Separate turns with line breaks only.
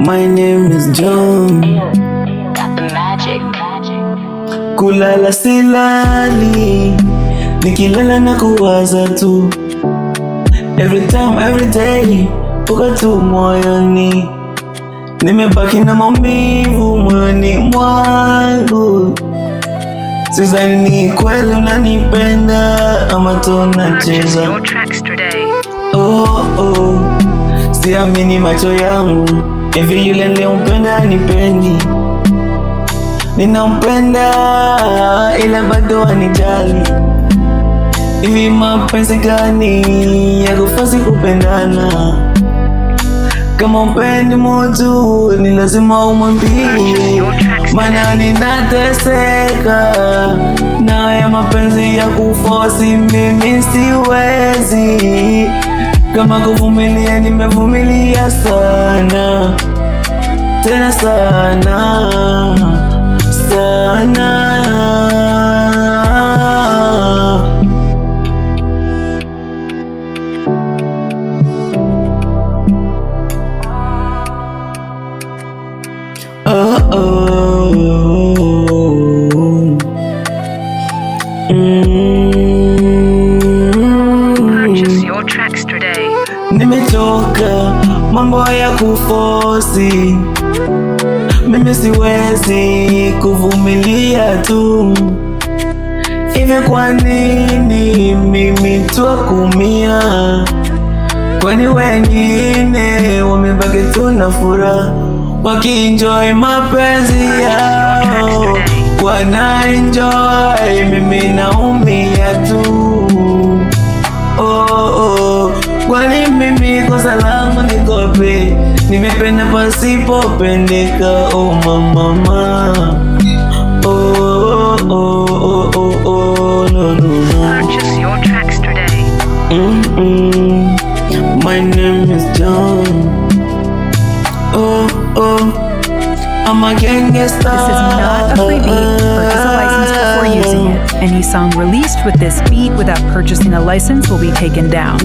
My name is John.
Got the magic.
Kulala silali, nikilala na kuwaza tu. Every time, every day, uko tu moyoni. Nimebaki na maumivu moyoni mwangu. Sidhani ni kweli unanipenda ama tunacheza.
Your tracks today.
Oh, siamini macho yangu. Hivi yule nilimpenda nipendi. Ninampenda ila bado anijali. Hivi mapenzi gani ya kufasi kupendana? Kama upendi mtu ni lazima umwambie, maana ninateseka na ya mapenzi ya kufosi mimi siwezi. Kama kuvumilia nimevumilia sana, tena sana sana.
Purchase your tracks today.
Nimechoka mambo ya kufosi, mimi siwezi kuvumilia tu. Hivi kwa nini mimi twakumia? Kwani wengine wamebaki tu na furaha, wakienjoy mapenzi yao, wanaenjoy, mimi naumia tu. Kwani mimi kosa langu ni kopi? Nimependa pasipopendeka, oh mama. No.
Purchase your tracks today.
My name is John. I'm a gangster.
This is not a free beat. Purchase a license before using it. Any song released with this beat without purchasing a license will be taken down.